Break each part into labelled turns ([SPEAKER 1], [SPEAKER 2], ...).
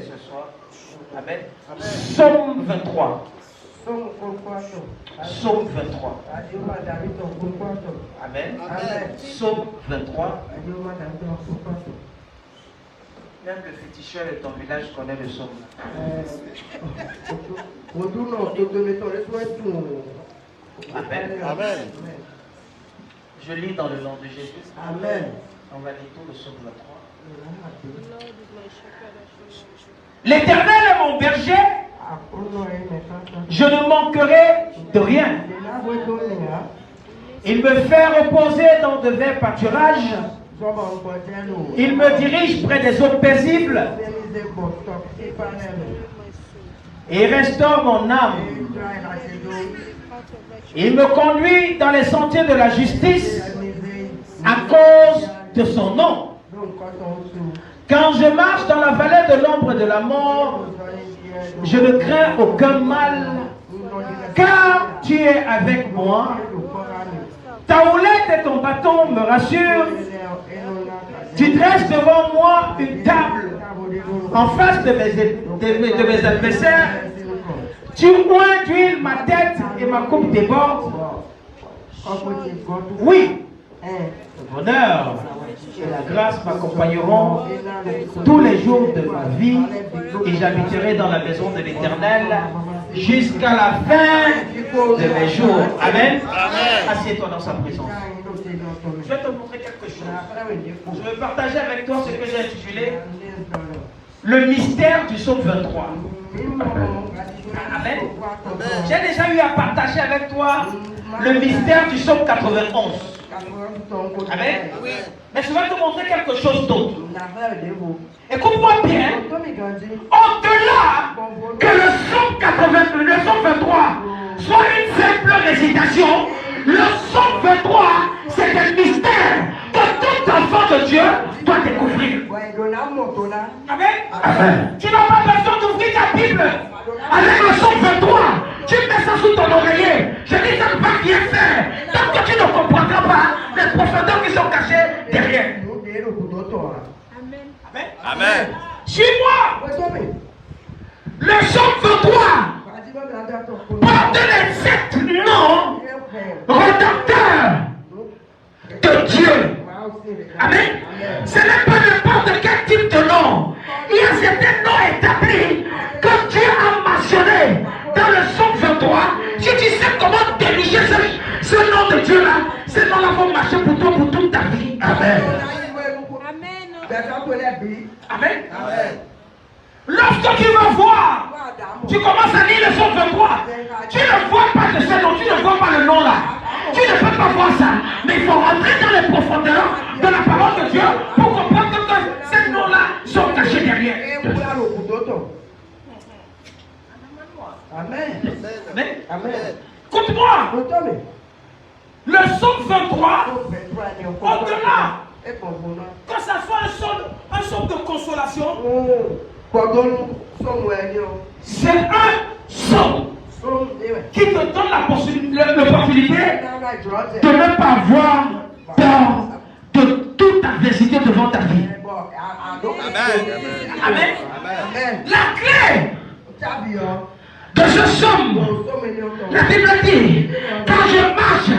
[SPEAKER 1] ce soir. Amen. Psaume 23. Psaume 23. Amen. Psaume 23. Même le féticheur de ton village connaît le psaume. Amen.
[SPEAKER 2] Amen.
[SPEAKER 1] Je lis dans le nom de Jésus.
[SPEAKER 3] Amen.
[SPEAKER 1] On va lire tout le psaume 23. L'Éternel est mon berger. Je ne manquerai de rien. Il me fait reposer dans de verts pâturages. Il me dirige près des eaux paisibles. Et il restaure mon âme. Il me conduit dans les sentiers de la justice à cause de son nom. Quand je marche dans la vallée de l'ombre de la mort, je ne crains aucun mal, car tu es avec moi. Ta houlette et ton bâton me rassurent. Tu dresses devant moi une table en face de mes adversaires. Tu oins d'huile ma tête et ma coupe déborde. Oui, le bonheur et la grâce m'accompagneront tous les jours de ma vie et j'habiterai dans la maison de l'Éternel jusqu'à la fin de mes jours. Amen. Assieds-toi dans sa présence. Je vais te montrer quelque chose. Je vais partager avec toi ce que j'ai intitulé le mystère du psaume 23. Amen. J'ai déjà eu à partager avec toi le mystère du psaume 91. Amen. Mais je vais te montrer quelque chose d'autre. Écoute-moi bien. Au-delà que le psaume 23 soit une simple récitation, le psaume 23, c'est un mystère que tout enfant de Dieu doit découvrir. Amen. Tu n'as pas besoin d'ouvrir ta Bible avec le psaume 23. Tu mets ça sous ton oreiller. Je dis ça ne va rien faire. Tant que tu ne comprendras pas les profondeurs qui sont cachées derrière. Amen.
[SPEAKER 2] Amen.
[SPEAKER 1] Suis-moi. Le psaume 23 porte les 7 noms rédempteurs de Dieu. Amen. Ce n'est pas n'importe quel type de nom. Il y a certains noms établis que Dieu a mentionnés dans le psaume 23. Si tu sais comment diriger ce nom de Dieu-là, ces noms-là vont marcher pour toi pour toute ta vie. Amen. Amen. Lorsque tu vas voir, tu commences à lire le psaume 23. Tu ne vois pas de ce nom, tu ne vois pas le nom là. Tu ne peux pas voir ça. Mais il faut rentrer dans les profondeurs de la parole de Dieu pour comprendre que ces noms-là sont cachés derrière.
[SPEAKER 3] Amen.
[SPEAKER 1] Amen. Écoute-moi. Le psaume 23, au-delà, que ça soit un psaume de consolation, c'est un psaume qui te donne l'opportunité de ne pas avoir peur de toute adversité devant ta vie. Amen. La clé de ce psaume, la Bible dit, quand je marche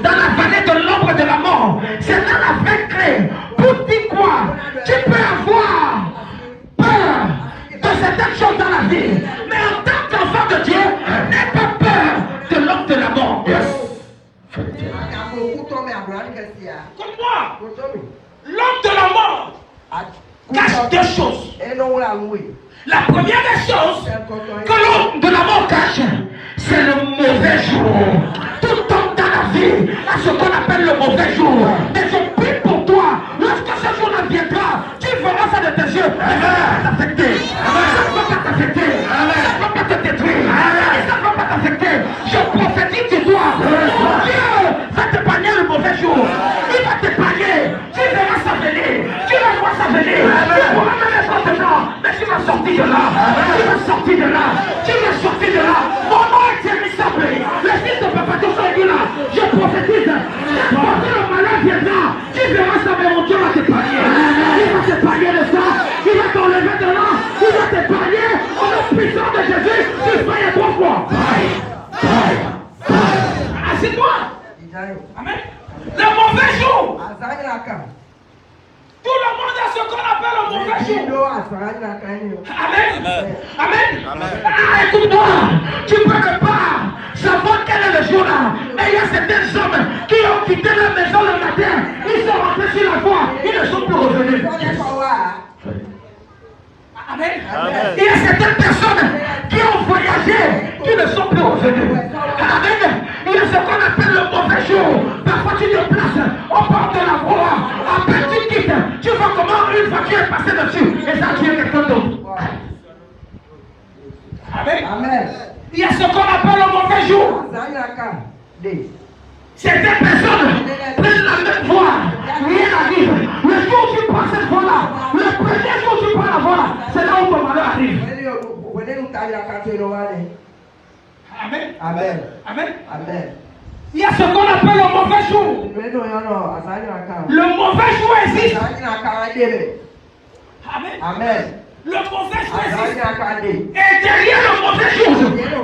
[SPEAKER 1] dans la vallée de l'ombre de la mort, c'est là la vraie clé. Pour dire quoi? Tu peux avoir peur de certaines choses dans la vie, mais en tant qu'enfant de Dieu, n'aie pas peur de l'homme de la mort. Comme moi, l'homme de la mort cache deux choses. La première des choses que l'homme de la mort cache, c'est le mauvais jour. Tout homme dans la vie a ce qu'on appelle le mauvais jour. Mais je prie pour toi, lorsque ce jour-là viendra, tu verras ça de tes yeux. Ça ne va pas t'affecter. Ça ne va pas t'affecter. Ça ne va pas te détruire. Ça ne va pas t'affecter. Je prophétise sur toi. Mon Dieu va t'épargner le mauvais jour. Il va t'épargner. Tu verras ça venir. Tu vas voir ça venir. Tu pourras même être dedans. Mais tu vas sortir de là. Tu vas sortir de là. Tu vas sortir de là. Mon nom est Thierry Sablé. Le fils de Papa Toussaint là. Je prophétise. Quand le malheur viendra, tu verras ça, mais mon Dieu va t'épargner. Il va t'épargner de ça. Il jour. Amen. Amen. Ah, écoute-moi. Tu peux ne pas savoir quel est le jour là. Mais il y a certains hommes qui ont quitté leur maison le matin. Ils sont rentrés sur la voie. Ils ne sont plus revenus. Amen. Amen. Il y a certaines personnes qui ont voyagé, qui ne sont plus revenus. Amen. Il y a ce qu'on appelle le mauvais jour. Parfois tu te places au bord de la voie. Après tu quittes. Tu vois comment une voiture est passée dessus. Et ça tue quelqu'un d'autre. Amen. Amen. Il y a ce qu'on appelle le mauvais jour. Certaines personnes prennent la même voie, rien n'arrive. Le jour où tu prends cette voie-là, le premier jour où tu prends la voie-là, c'est là où ton malheur arrive. Amen. Amen. Amen. Amen. Il y a ce qu'on appelle le mauvais jour. Le mauvais jour existe. Amen. Amen. Le mauvais jour existe. Et derrière le mauvais jour,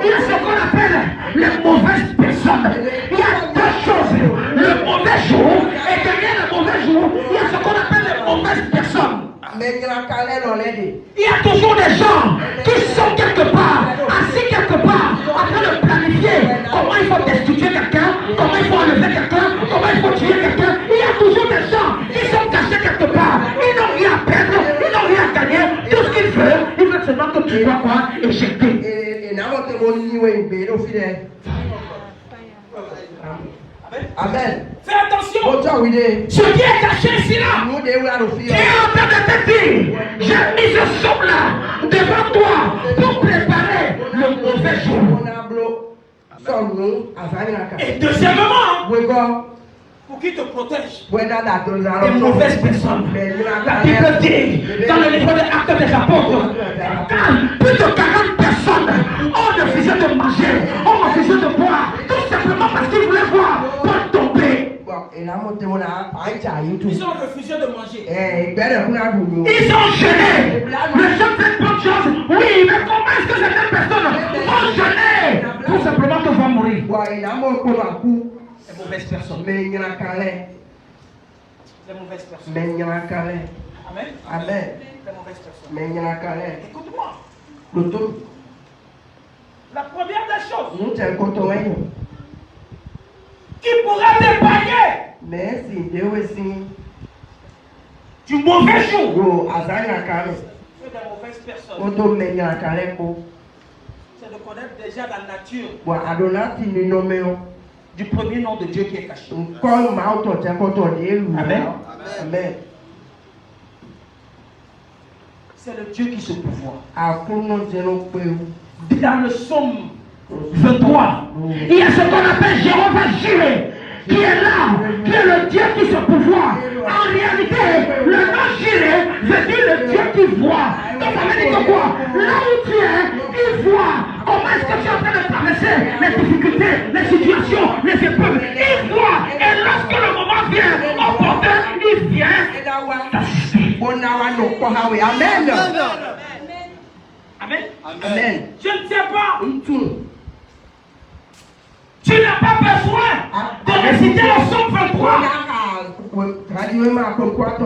[SPEAKER 1] il y a ce qu'on appelle les mauvaises personnes. Il y a deux choses. Le mauvais jour et derrière le mauvais jour, il y a ce qu'on appelle les mauvaises personnes. Il y a toujours des gens qui sont quelque part, assis quelque part, en train de planifier comment il faut destituer quelqu'un, comment il faut enlever quelqu'un, comment il faut tuer quelqu'un. Il y a toujours des gens qui sont cachés quelque part. Ils n'ont rien à perdre, ils n'ont rien à gagner. Tout ce qu'ils veulent, ils veulent seulement que tu dois quoi éjecter. Amen. Fais attention. Ce qui est caché ici là. Tu es en train de te dire, j'ai mis ce somme là devant toi pour préparer le mauvais jour. Et deuxièmement, pour qu'il te protège des mauvaises personnes. La Bible dit dans le livre des Actes des Apôtres, plus de 40 personnes ont refusé de manger, ont refusé de boire, tout simplement parce qu'ils voulaient voir Paul tomber. Ils ont refusé de manger. Ils ont jeûné. Les gens font bonne chose. Oui, mais comment est-ce que certaines personnes vont jeûner tout simplement que vont mourir? Les mauvaises personnes. Les mauvaises personnes. Amen. Amen. Les mauvaises personnes. Écoute-moi. La première des choses qui pourra t'épargner du mauvais jour et des mauvaises personnes, c'est de connaître déjà la nature du premier nom de Dieu qui est caché. Amen. Amen. C'est le Dieu qui se pourvoit. Dans le psaume 23, il y a ce qu'on appelle Jéhovah Jireh, qui est là, qui est le Dieu qui se pourvoit. En réalité, le nom Jireh veut dire le Dieu qui voit. Donc ça veut dire que quoi? Là où tu es, il voit. Comment est-ce que tu es en train de traverser les difficultés, les situations, les épreuves? Il voit. Et lorsque le moment vient, opportun, il vient t'assister. Amen. Amen. Amen. Je ne sais pas. Tu n'as pas besoin de réciter le psaume 23.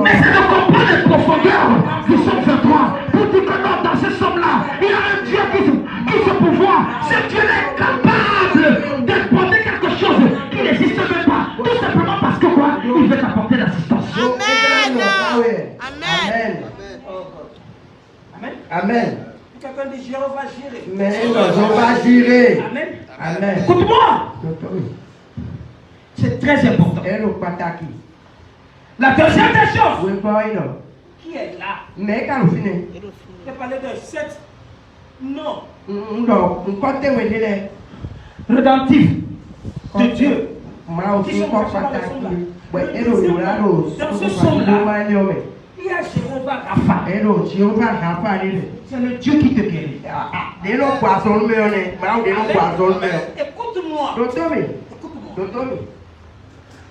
[SPEAKER 1] Mais c'est de comprendre les profondeurs du psaume 23. Pour dire que non, dans ce psaume-là, il y a un Dieu qui se pourvoit. Ce Dieu est capable d'apporter quelque chose qui n'existe même pas. Tout simplement parce que quoi? Il veut t'apporter l'assistance. Amen. Amen. Amen. Amen. Quelqu'un dit Jéhovah Jireh. Mais Jéhovah Jireh. Amen. Amen. Écoute-moi. C'est très important. La deuxième des choses. Qui est là? Je parlais de 7 noms rédemptifs de Dieu. Qui sont dans ce psaume-là. Il y a Jéhovah Rapha. C'est le Dieu qui te guérit. Écoute-moi.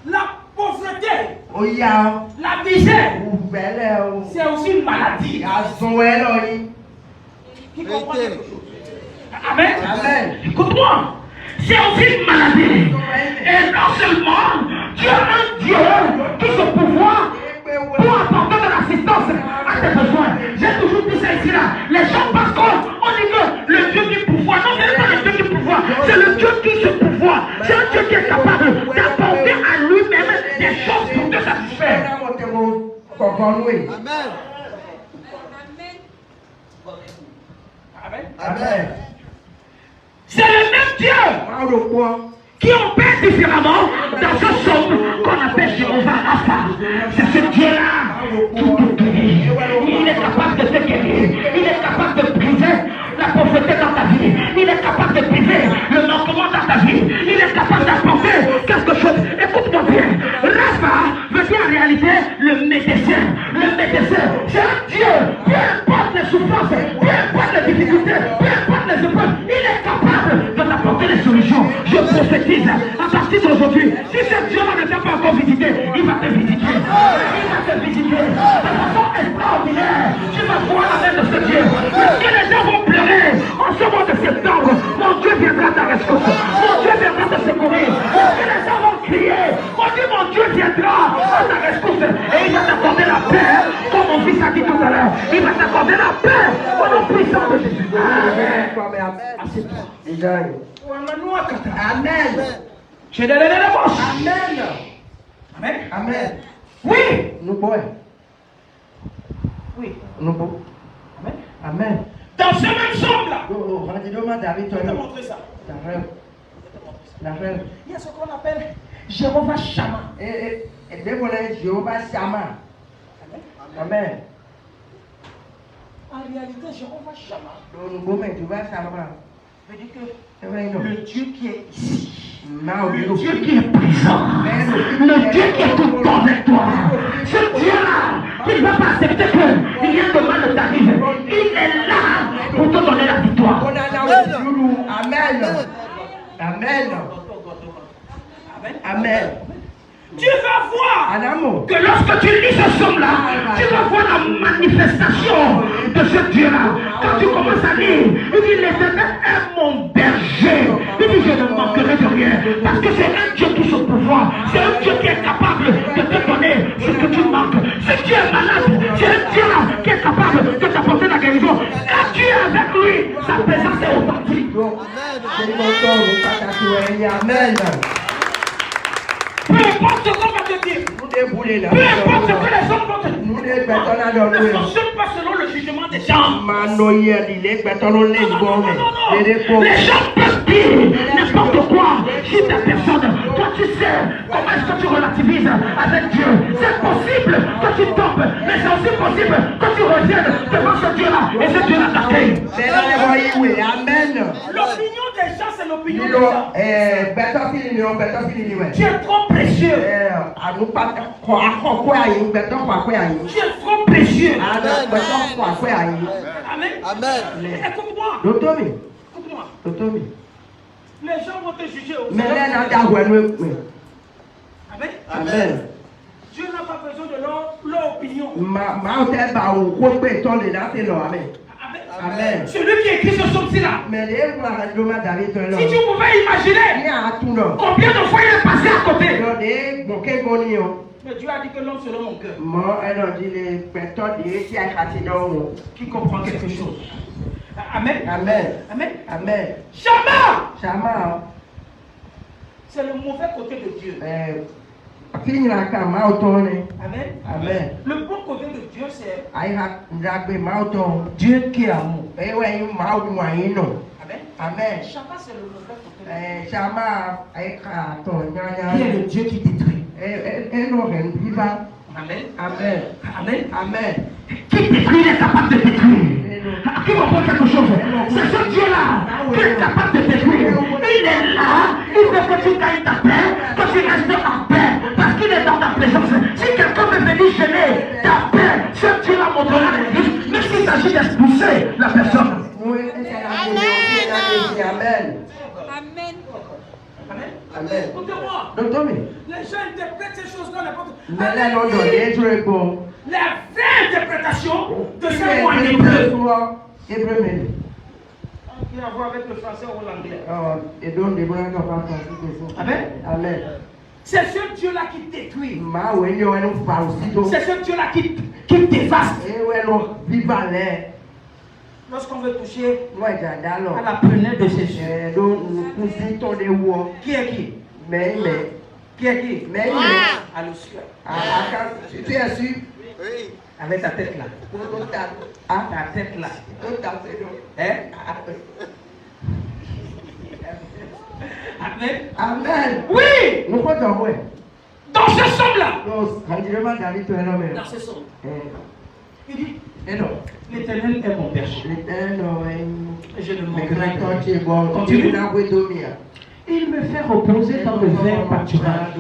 [SPEAKER 1] La pauvreté, la misère, c'est aussi une maladie. Qui comprend quelque chose? Amen. Amen. Écoute-moi. C'est aussi une maladie. Et non seulement tu as un Dieu qui se pourvoit pour apporter de l'assistance à tes besoins. Amen. C'est le même Dieu qui opère différemment dans ce somme qu'on appelle Jéhovah Rapha. C'est ce Dieu-là qui te guérit. Il est capable de te guérir. Il est capable de briser la pauvreté dans ta vie. Il est capable de briser le manquement dans ta vie. Il est capable d'apporter quelque chose. Écoute-moi bien. Rapha veut dire en réalité le médecin. Le médecin, c'est un Dieu. Peu importe les souffrances, peu importe les difficultés, peu importe les épreuves, il est capable de t'apporter les solutions. Je prophétise à partir d'aujourd'hui. Si ce Dieu-là ne t'a pas encore visité, il va te visiter. Il va te visiter de façon extraordinaire. Tu vas voir la main de ce Dieu. Parce que les gens vont pleurer en ce mois de septembre. Mon Dieu viendra à ta rescousse. Mon Dieu viendra te secourir. Parce que les gens vont crier. Mon Dieu viendra à ta rescousse. Et il va t'accorder la paix. Comme mon fils a dit tout à l'heure. Il va t'accorder la paix au nom puissant de Jésus. Amen. Amen. Je donne la bouche. Amen. Amen. Amen. Oui. Nous pouvons. Oui. Nous pouvons. Amen. Amen. Dans ce même somme-là. Je vais te montrer ça. La rêve. Il y a ce qu'on appelle Jéhovah Shammah. Et Jéhovah Shammah. Amen. En réalité, Jéhovah Shammah veut dire que le Dieu qui est ici, le Dieu qui est présent, le Dieu qui est tout dans avec toi, ce Dieu-là qui ne va pas accepter que rien de mal ne t'arrive, il est là pour te donner la victoire. Amen. Amen. Amen. Tu vas voir que lorsque tu lis ce somme-là, tu vas voir la manifestation de ce Dieu-là. Quand tu commences à lire, il dit l'Éternel est mon berger. Il dit je ne manquerai de rien. Parce que c'est un Dieu qui se pouvoir. C'est un Dieu qui est capable de te donner ce que tu manques. Ce Dieu est malade. C'est un Dieu-là qui est capable de t'apporter la guérison. Quand tu es avec lui, sa présence est authentique. Amen. Peu importe ce qu'on va te dire, peu importe ce que les hommes vont te dire, ne fonctionne pas selon le jugement des gens. Non. Les gens peuvent dire n'importe quoi sur ta personne. Toi tu sais comment est-ce que tu relativises avec Dieu. C'est possible que tu tombes, mais c'est aussi possible que tu reviennes devant ce Dieu-là et ce Dieu-là t'accueille. Amen. L'opinion des gens, c'est l'opinion des gens. Tu es trop précieux. Tu es trop précieux. Amen. Amen. Écoute-moi. Écoute-moi. Les gens vont te juger aussi. Amen. Amen. Dieu n'a pas besoin de leur opinion. Amen. Celui qui écrit ce psaume-ci-là. Si tu pouvais imaginer combien de fois il est passé à côté. Mais Dieu a dit que l'homme selon mon cœur. Qui comprend quelque chose. Amen. Amen. Amen. Amen. Shammah. C'est le mauvais côté de Dieu. Amen. Amen. Le bon côté de Dieu, c'est Dieu qui est amour. Amen. Amen. Shammah, c'est le mauvais côté. Qui est le Dieu qui détruit. Amen. Amen. Amen. Amen. Qui détruit, il est capable de détruire. Qui va faire quelque chose? C'est ce Dieu-là qui est capable de détruire. Il est là. Il veut que tu gagnes ta paix, que tu restes en paix. Parce qu'il est dans ta présence. Si quelqu'un veut venir gêner ta paix, ce Dieu-là montrera l'église, même s'il s'agit d'expulser la personne. Amen. Amen. Amen. Amen. Écoutez-moi. Les gens interprètent ces choses dans n'importe quoi. La vraie interprétation de ces mots en hébreu. Qui a à voir avec le français ou l'anglais. Amen. Amen. C'est ce Dieu-là qui détruit. C'est ce Dieu-là qui dévaste. Lorsqu'on veut toucher à la prunelle de ses yeux. Qui est qui? Qui est qui? À le ciel. Tu es sûr? Oui. Avec ta tête là. Ah, ta tête là. Hein? Amen. Amen. Oui. Dans ce somme-là. Dans ce somme. Il dit, l'Éternel est mon berger. Je ne manquerai rien. Continue. Il me fait reposer dans le vert pâturage.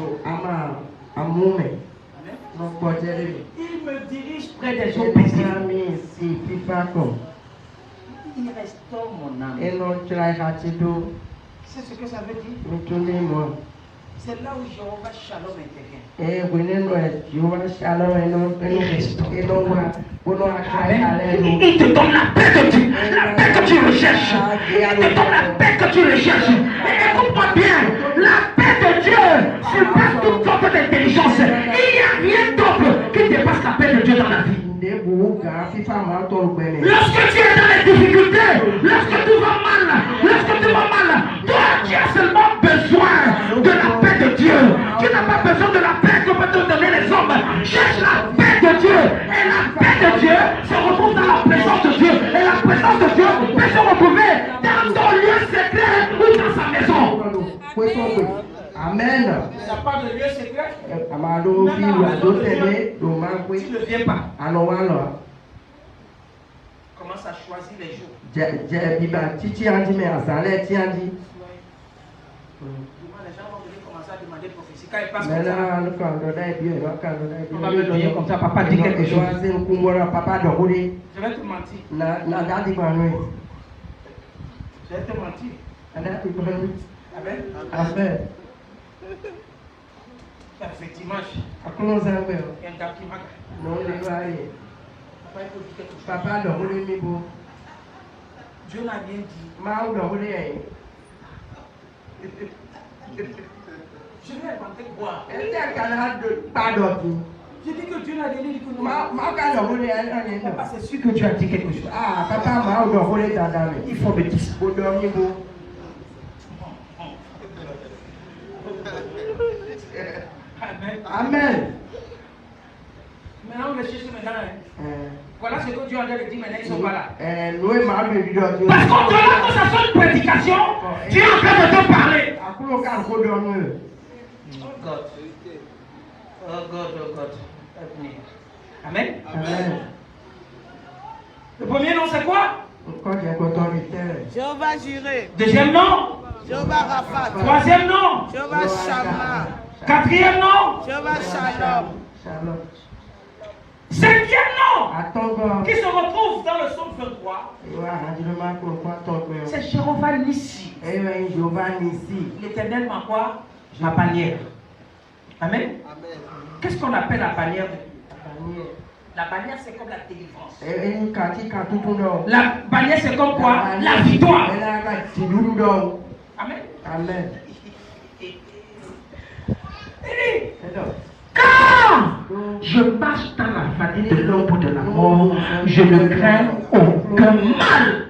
[SPEAKER 1] Il me dirige près des eaux paisibles. Il restaure mon âme. C'est ce que ça veut dire. C'est là où Jéhovah Shalom intervient. Il te donne la paix que tu recherches. Il te donne la paix que tu recherches. Et écoute-moi bien, la paix de Dieu surpasse toute sorte d'intelligence. Il n'y a rien d'autre qui dépasse la paix de Dieu dans la vie. Lorsque tu es dans les difficultés, lorsque tu vas mal, toi tu as seulement besoin de la paix de Dieu. Tu n'as pas besoin de la paix que peuvent te donner les hommes. Cherche la paix de Dieu. Et la paix de Dieu se retrouve dans la présence de Dieu. Et la présence de Dieu peut se retrouver dans ton lieu secret ou dans sa maison. Amen. Il n'y a pas de lieu secret. Tu ne viens pas. Commence à choisir les jours. Les gens vont commencer à demander prophétie. Quand ils passent comme ça, on va me donner comme ça. Papa dit quelque chose. Je vais te mentir. Je vais te mentir. Amen. Amen. Effectivement, il y a un gars qui m'a Papa, Dieu n'a rien dit. Je vais inventer quoi? J'ai dit que Dieu n'a rien dit que nous. Papa, c'est sûr que Dieu a dit quelque chose. Ah, papa, il faut me dire ça. Amen. Maintenant, on cherche maintenant. Voilà ce que Dieu a dit maintenant, ils sont pas là. Parce qu'on te l'a que ça soit une prédication, Dieu est en train de te parler. Oh God. Oh God, oh God. Amen. Amen. Le premier nom c'est quoi?
[SPEAKER 2] Jéhovah Jireh.
[SPEAKER 1] Deuxième nom?
[SPEAKER 2] Jéhovah Rapha.
[SPEAKER 1] Troisième nom?
[SPEAKER 2] Jéhovah Shammah.
[SPEAKER 1] Quatrième nom?
[SPEAKER 2] Jéhovah Shalom.
[SPEAKER 1] Cinquième nom qui se retrouve dans le psaume 23. C'est Jéhovah Nissi. L'Éternel m'a quoi? Ma bannière. Amen. Qu'est-ce qu'on appelle la bannière? La bannière c'est comme la délivrance. La bannière c'est comme quoi? La victoire. Amen. Amen. Quand je marche dans la vallée de l'ombre de la mort, je ne crains aucun mal.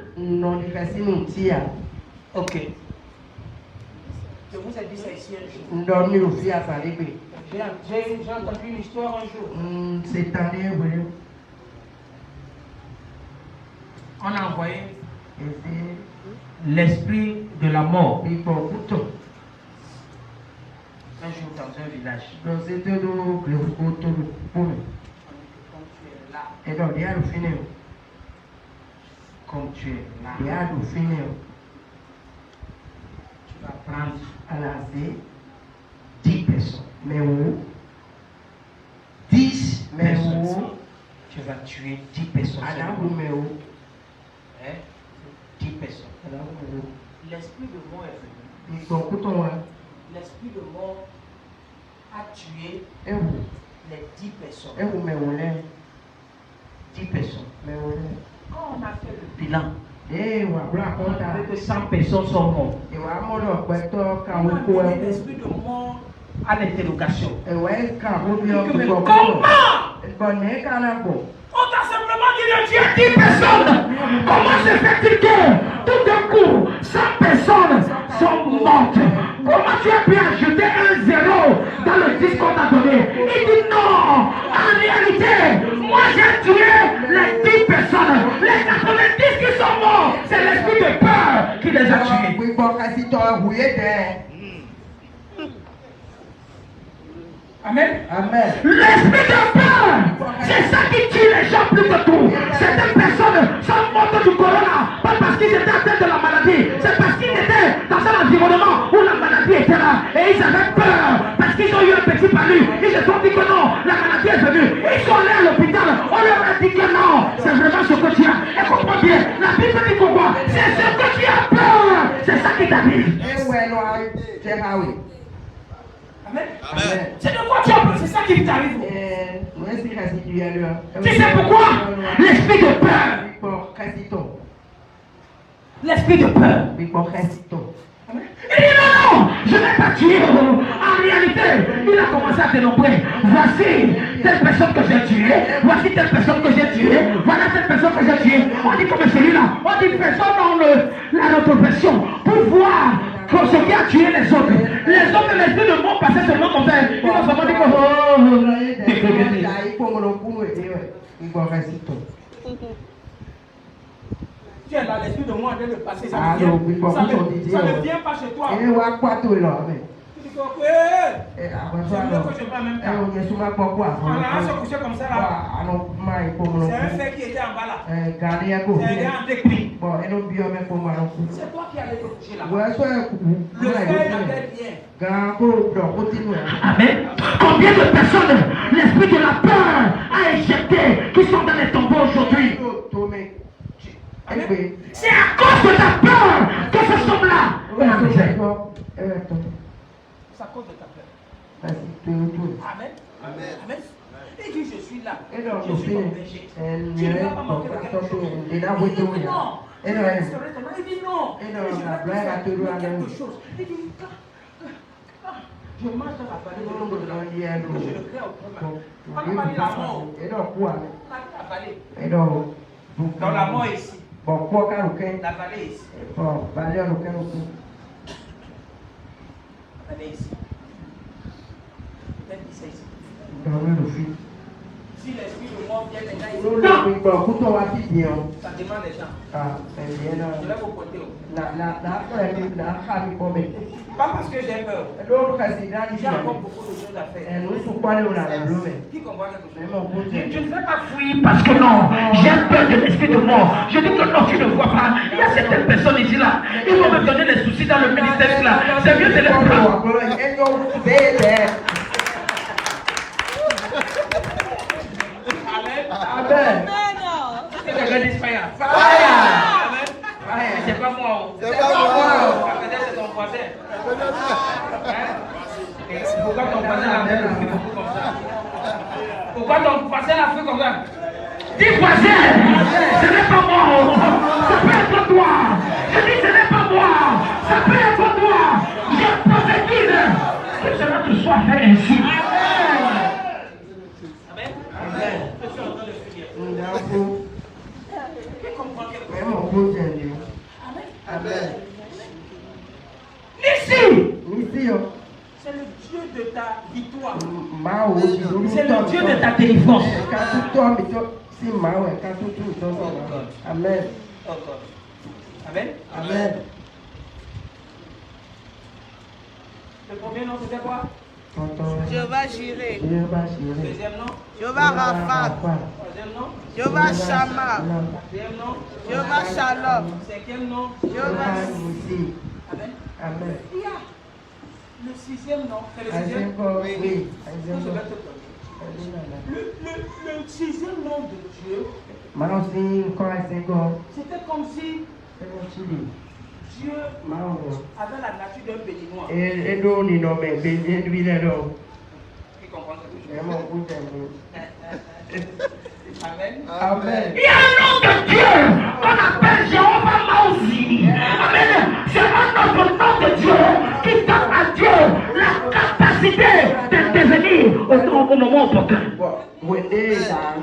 [SPEAKER 1] Ok. Je vous ai dit ça ici un jour. J'ai entendu une histoire un jour. On a envoyé l'esprit de la mort un jour dans un village. Quand tu es là, comme tu es là, tu vas prendre à la 10 personnes. Mais où 10 personnes. Tu vas tuer 10 personnes. 10 personnes. L'esprit de mort est venu. L'esprit de mort a tué les 10 personnes. 10 personnes. Quand on a fait le bilan, on a vu que 100 personnes sont mortes. On a mis l'esprit de mort à l'interrogation. Mais comment? On t'a simplement dit de tuer 10 personnes. Comment se fait-il que tout d'un coup 100 personnes sont mortes? Comment tu as pu ajouter un zéro dans le disque qu'on t'a donné? Il dit non, à En réalité, moi j'ai tué les 10 personnes. Les 90 qui sont morts, c'est l'esprit de peur qui les a tués. Amen.
[SPEAKER 3] Amen.
[SPEAKER 1] L'esprit de peur, c'est ça qui tue les gens plus que tout. Certaines personnes sont mortes du corona, pas parce qu'ils étaient atteints de la maladie, c'est parce qu'ils étaient dans un environnement où la maladie était là. Et ils avaient peur, parce qu'ils ont eu un petit palu. Ils se sont dit que non, la maladie est venue. Ils sont allés à l'hôpital, on leur a dit que non, c'est vraiment ce que tu as. Et comprends bien, la Bible dit que quoi? C'est ce que tu as peur, c'est ça qui t'arrive. Amen. Amen. C'est de quoi tu as peur, c'est ça qui t'arrive. Tu sais pourquoi? L'esprit de peur. L'esprit de peur. Il dit non, je ne vais pas tuer. En réalité, il a commencé à dénombrer. Voici telle personne que j'ai tuée. Voici telle personne que j'ai tuée. Voilà telle personne que j'ai tuée. On dit comme celui-là. On dit personne dans la rétrogression pour voir ce qui a tué les autres. Les autres, l'esprit de mort passait seulement comme ça. Ils ont seulement dit que tu es là, l'esprit de moi en train de passer, ça ne vient pas chez toi. Tu dis que c'est mieux que je vais en même temps. On a se coucher comme ça là. C'est un fait qui était en bas là. C'est un gars en décrit. C'est toi qui allais te coucher là. Le fait il avait bien. Amen. Combien de personnes l'esprit de la peur a éjecté qui sont dans les tombeaux aujourd'hui? C'est à cause de ta peur que ce sommes-là. C'est à cause de ta peur. Amen. Amen. Il dit je suis là. Je suis ton berger. Tu ne vas pas manquer de quelque chose. Il dit non. Il dit non. Je vais pas quelque chose. Il dit je marche dans la vallée. Je le crée au premier. On a parlé de la mort. On a parlé. Dans la mort ici. La vallée ici. La vallée ici. Peut-être ici. Si l'esprit de mort vient maintenant ici, ça demande des gens. Je vais vous pointer. Pas parce que j'ai peur. J'ai encore beaucoup de choses à faire. Qui comprend quelque chose? Je ne vais pas fuir parce que non, j'ai peur de l'esprit de mort. Je dis que non, tu ne vois pas. Il y a certaines personnes ici là. Ils vont me donner des soucis dans le ministère là. C'est mieux de les prendre. Amen. C'est pas moi. C'est ton voisin. Pourquoi ton voisin a fait beaucoup comme ça? Pourquoi ton voisin a fait comme ça? Dis voisin, ce n'est pas moi. Ça peut être toi. Je dis ce n'est pas moi. Ça peut être toi. Je prophétise que cela te soit fait ainsi. Amen. Amen. Je suis en train de finir. Qui comprend quelque chose? Amen. Ici, c'est le Dieu de ta victoire. C'est le Dieu de ta délivrance. Amen. Amen. Amen. Le premier nom c'était quoi?
[SPEAKER 2] Jéhovah Jireh.
[SPEAKER 1] Deuxième nom?
[SPEAKER 2] Jéhovah Rapha.
[SPEAKER 1] Troisième nom?
[SPEAKER 2] Jéhovah Shammah.
[SPEAKER 1] Quatrième nom?
[SPEAKER 2] Jéhovah Shalom.
[SPEAKER 1] Cinquième nom?
[SPEAKER 2] Jéhovah.
[SPEAKER 1] Amen.
[SPEAKER 3] Amen.
[SPEAKER 1] Il y a le sixième nom. C'est le sixième?
[SPEAKER 3] Oui.
[SPEAKER 1] Je vais te donner. Le sixième nom de Dieu, c'était comme si Dieu avait la nature d'un béninois. Qui comprend quelque chose? Amen.
[SPEAKER 3] Amen.
[SPEAKER 1] Il y a un nom de Dieu qu'on appelle Jéhovah Maouzi. Amen. C'est un autre nom de Dieu qui donne à Dieu la capacité d'intervenir au moment opportun.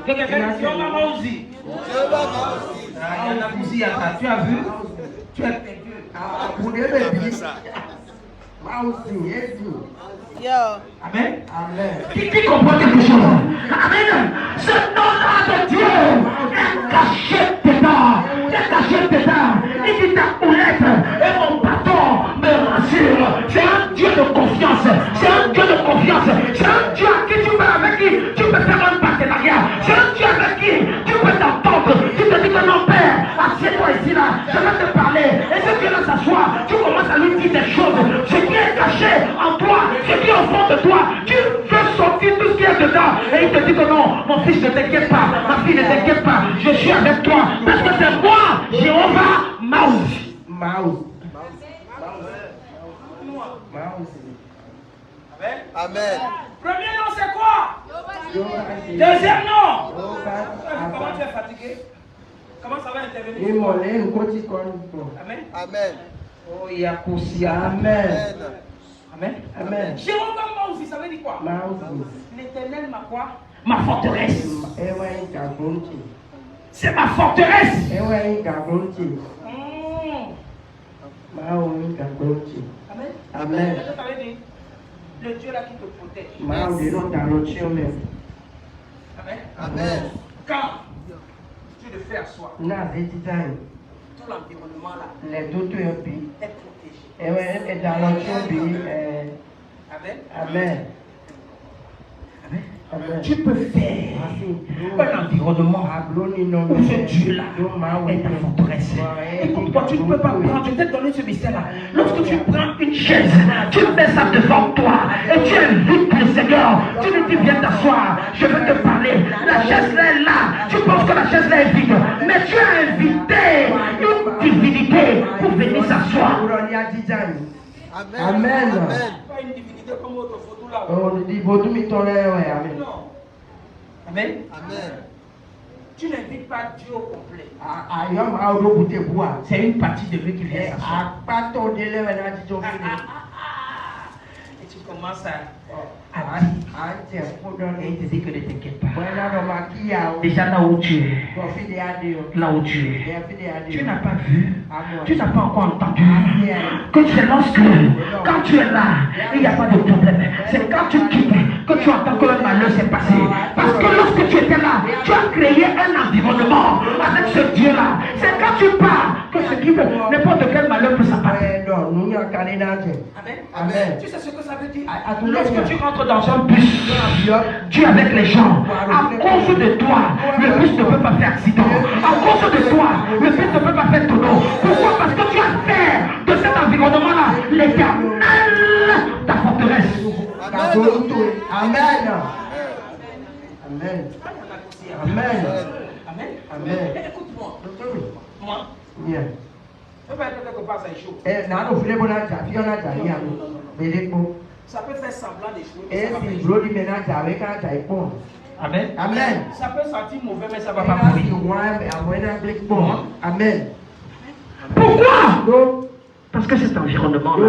[SPEAKER 1] Jéhovah Maouzi. Tu as vu? Tu es perdu.
[SPEAKER 2] Yo.
[SPEAKER 1] Amen. Qui comprend quelque chose? Amen. Ce nom-là de Dieu est caché dedans. Il dit ta houlette et mon bâton me rassure. C'est un Dieu de confiance. C'est un Dieu de confiance. C'est un Dieu avec qui tu peux faire un partenariat. C'est un Dieu avec qui tu peux t'entendre. Tu te dis que non, Père, assieds-toi ici là. Je vais te parler. Et ce Dieu là s'assoit, tu commences à lui dire des choses. Ce qui est caché en toi, ce qui est au fond de toi, tu veux sortir tout ce qui est dedans. Et il te dit que non, mon fils, ne t'inquiète pas. Ma fille, ne t'inquiète pas. Je suis avec toi. Parce que c'est moi, Jéhovah, Maus.
[SPEAKER 3] Amen.
[SPEAKER 1] Premier nom, c'est quoi? Deuxième nom. Comment tu es fatigué? Comment ça va intervenir? Amen.
[SPEAKER 3] Amen.
[SPEAKER 1] Oh, Yakousia. Amen.
[SPEAKER 3] Amen.
[SPEAKER 1] Amen. Jéhovah Maus, ça veut dire quoi? L'éternel ma quoi? Ma forteresse. C'est ma forteresse.
[SPEAKER 2] Amen.
[SPEAKER 1] Amen. Le Dieu là qui te protège. Amen.
[SPEAKER 3] Amen.
[SPEAKER 1] Quand tu le fais à soi, tout l'environnement là est protégé. Amen. Tu peux faire un environnement où ce Dieu-là est ta forteresse. Écoute-moi, tu ne peux pas prendre, je t'ai donné ce mystère-là. Lorsque tu prends une chaise, tu mets ça devant toi et tu invites le Seigneur. Tu lui dis, viens t'asseoir, je veux te parler. La chaise là est là. Tu penses que la chaise là est vide, mais tu as invité une divinité pour venir s'asseoir.
[SPEAKER 3] Amen.
[SPEAKER 1] Pas une divinité comme votre photo là. Amen.
[SPEAKER 3] Amen.
[SPEAKER 1] Tu n'invites pas Dieu au complet. C'est une partie de lui qui vient s'asseoir. Et tu commences à dire. Et il te dit que ne t'inquiète pas. Déjà là où tu es, tu n'as pas vu, tu n'as pas encore entendu que c'est lorsque, quand tu es là, il n'y a pas de problème. C'est quand tu quittes que tu entends que le malheur s'est passé. Parce que lorsque tu étais là, tu as créé un environnement avec ce Dieu-là. C'est quand tu pars que ce qui veut, n'importe quel malheur peut s'abattre. Amen. Tu sais ce que ça veut dire? Lorsque tu rentres dans un bus, tu es avec les gens. À cause de toi, le bus ne peut pas faire accident. À cause de toi, le bus ne peut pas faire tonneau. Pourquoi? Parce que tu as fait de cet environnement-là l'Éternel, ta forteresse.
[SPEAKER 3] Amen.
[SPEAKER 1] Écoute-moi. Moi. Je vais être quelque part, ça échoue. Ça peut faire semblant d'échouer. Amen. Ça peut sentir mauvais, mais ça ne va pas mourir. Pourquoi? Parce que cet environnement-là.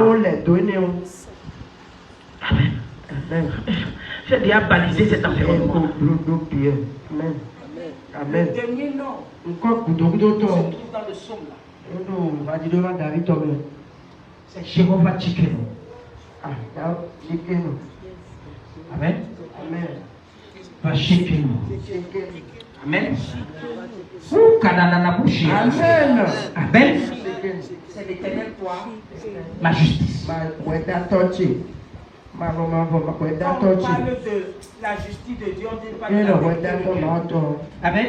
[SPEAKER 1] Amen. J'ai déjà balisé cet environnement. Le dernier nom se trouve dans le psaume là. C'est Jéhovah Tsidkenu. Amen. Va Tsidkenu. Amen. Amen. C'est l'éternel toi, ma justice. Quand on parle de la justice de Dieu, on dit pas de la vérité. Amen.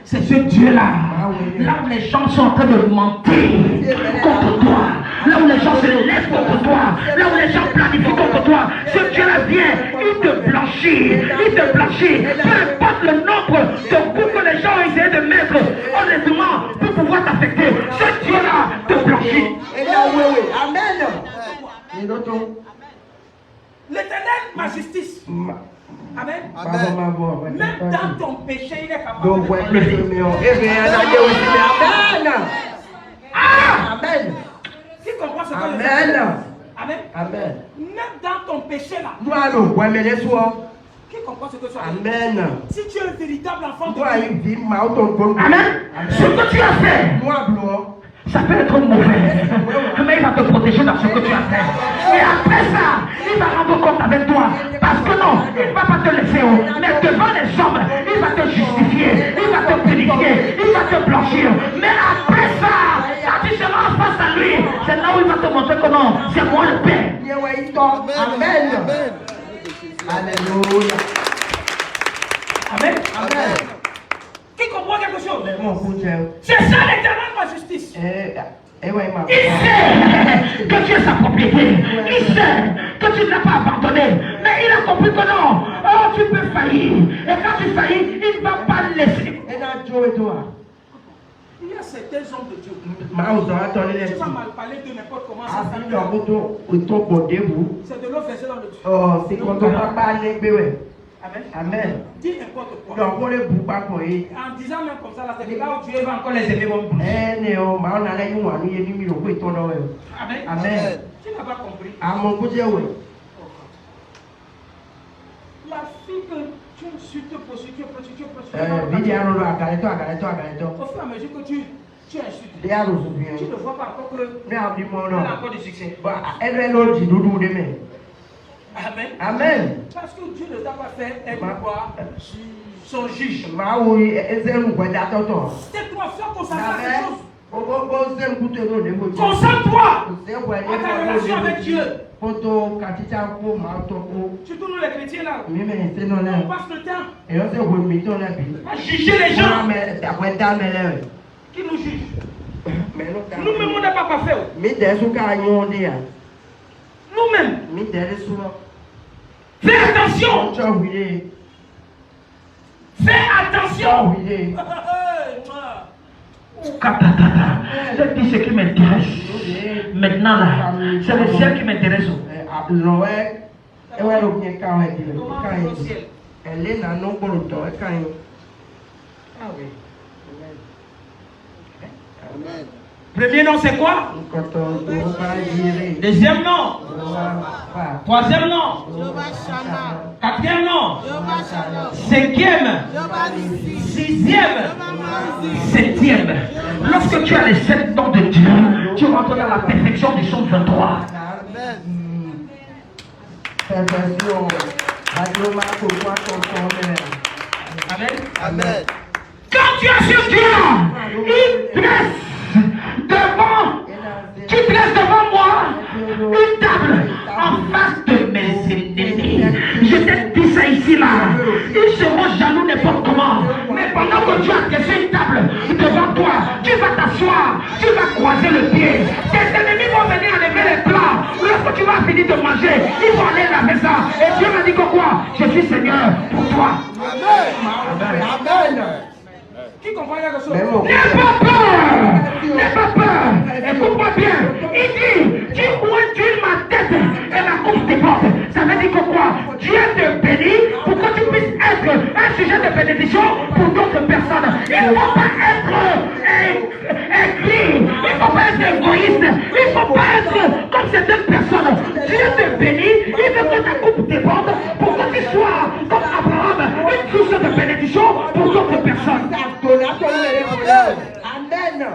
[SPEAKER 1] C'est ce Dieu-là, là où les gens sont en train de mentir contre toi, là où les gens se lèvent contre toi, là où les gens planifient contre toi, ce Dieu-là vient, il te blanchit, peu importe le nombre de coups que les gens ont essayé de mettre honnêtement pour pouvoir t'affecter, ce Dieu-là te blanchit. Amen. L'éternel, ma justice. Amen. Même dans ton péché, il est capable de t'enlever. Amen. Qui comprend ce que je dis? Amen. Même dans ton péché là. Qui comprend ce que je dis? Amen. Si tu es un véritable enfant de Dieu. Amen. Ce que tu as fait. Ça peut être mauvais, mais il va te protéger dans ce que tu as fait. Et après ça, il va rendre compte avec toi. Parce que non, il ne va pas te laisser haut. Mais devant les hommes, il va te justifier, il va te purifier, il va te blanchir. Mais après ça, quand tu seras face à lui, c'est là où il va te montrer que non, c'est moi le Père.
[SPEAKER 2] Amen. Alléluia.
[SPEAKER 1] Amen.
[SPEAKER 2] Amen.
[SPEAKER 1] Qui comprend quelque chose?
[SPEAKER 2] C'est
[SPEAKER 1] ça l'éternel, ma justice. Il
[SPEAKER 2] sait
[SPEAKER 1] que tu es sa propriété. Il sait que tu ne l'as pas abandonné. Mais il a compris que non. Oh, tu peux faillir. Et quand tu faillis, il ne va pas le laisser.
[SPEAKER 3] Il y a certains hommes de Dieu. Tu vas mal parler de n'importe comment ça s'appelle. C'est de l'eau versée dans le Dieu. Amen.
[SPEAKER 2] Amen.
[SPEAKER 3] Dis n'importe quoi. En disant même comme ça, là, c'est là où Dieu va encore les aimer.
[SPEAKER 1] Amen.
[SPEAKER 3] Amen. Tu n'as pas compris. La fille que tu insultes, tu prostitues. Au fur et à mesure que tu insultes, tu ne vois pas encore que elle a encore du succès. Amen.
[SPEAKER 1] Amen.
[SPEAKER 3] Parce que Dieu ne t'a pas fait être quoi? Son juge.
[SPEAKER 1] Tais-toi,
[SPEAKER 3] fais consacrer à quelque chose.
[SPEAKER 1] Concentre-toi.
[SPEAKER 3] Concentre-toi à ta relation avec Dieu. Surtout nous les chrétiens là. On passe le temps à juger les gens qui nous jugent. Nous-mêmes, on n'a pas fait. Nous-mêmes. Fais attention. Fais attention.
[SPEAKER 1] C'est ce qui m'intéresse. Maintenant là, c'est le ciel qui m'intéresse.
[SPEAKER 3] Premier nom c'est quoi? Deuxième nom. Troisième nom. Quatrième nom. Cinquième. Sixième. Septième. Lorsque tu as les 7 noms de Dieu, tu rentres dans la perfection du psaume 23. Amen.
[SPEAKER 2] Amen.
[SPEAKER 1] Quand tu as sur Dieu, il dresse devant moi une table en face de mes ennemis. Je t'ai dit ça ici là. Ils seront jaloux n'importe comment. Mais pendant que tu as dressé une table devant toi, tu vas t'asseoir, tu vas croiser le pied. Tes ennemis vont venir enlever les plats. Lorsque tu vas finir de manger, ils vont aller laver ça. Et Dieu m'a dit que quoi? Je suis Seigneur pour toi.
[SPEAKER 2] Amen.
[SPEAKER 3] Qui comprend quelque chose?
[SPEAKER 1] N'aie pas peur! N'aie pas peur! Écoute-moi bien! Il dit, tu ointules ma tête et ma coupe tes portes. Ça veut dire que quoi? Dieu te bénit pour que tu puisses être un sujet de bénédiction pour d'autres personnes. Il ne faut pas être écrit, il ne faut pas être égoïste, il ne faut pas être comme certaines personnes. Dieu te bénit, il veut que ta coupe tes portes pour que tu sois comme Abraham, une source de bénédiction pour d'autres personnes.
[SPEAKER 2] Amen.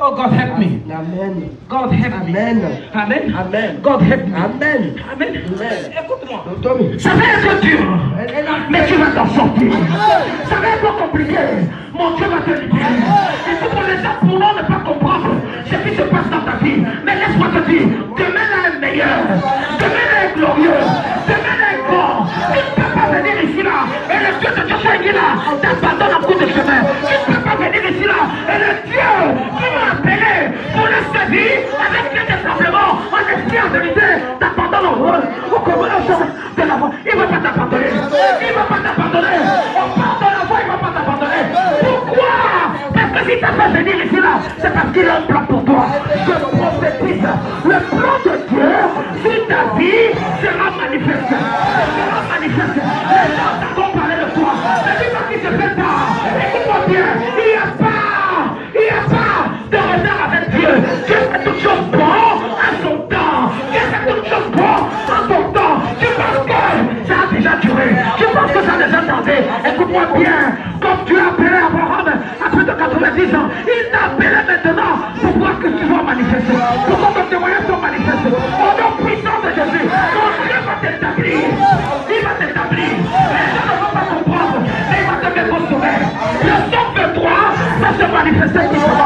[SPEAKER 3] Oh, God help me.
[SPEAKER 2] Amen.
[SPEAKER 3] God help me.
[SPEAKER 2] Amen.
[SPEAKER 3] Amen.
[SPEAKER 2] Amen.
[SPEAKER 3] God help me.
[SPEAKER 2] Amen.
[SPEAKER 3] Amen.
[SPEAKER 2] Amen.
[SPEAKER 3] Écoute-moi.
[SPEAKER 1] Ça va être dur, mais tu vas t'en sortir. Ça va être compliqué, mon Dieu va te libérer. Il faut que les gens pourront ne pas comprendre ce qui se passe dans ta vie. Mais laisse-moi te dire, demain là est meilleur, demain là est glorieux, demain là est grand. Tu ne peux pas venir ici là, et le Dieu de Joshua est là, t'abandonne en cours de chemin. Tu ne peux pas venir ici là, et le Dieu qui m'a appelé pour le servir avec les désemblements, en esprit en vérité, t'abandonne au rôle, au commencement de la voix. Il ne va pas t'abandonner. Il ne va pas t'abandonner. Au part de la voix, il ne va pas t'abandonner. Pourquoi? Parce que si tu fait venir ici là, c'est parce qu'il a un plan pour toi. Je prophétise, le plan de Dieu sur ta vie sera manifesté. Sera manifesté. Les gens t'ont parlé de toi. Mais dis pas qu'il se fait tard. Écoute-moi bien. Il n'y a pas de retard avec Dieu. Dieu fait toutes choses bonnes à son temps. Dieu fait toutes choses bonnes à son temps. Tu penses que ça a déjà duré. Tu penses que ça a déjà tardé. Écoute-moi bien. Comme tu as appelé Abraham à plus de 90 ans,
[SPEAKER 3] manifester qui soit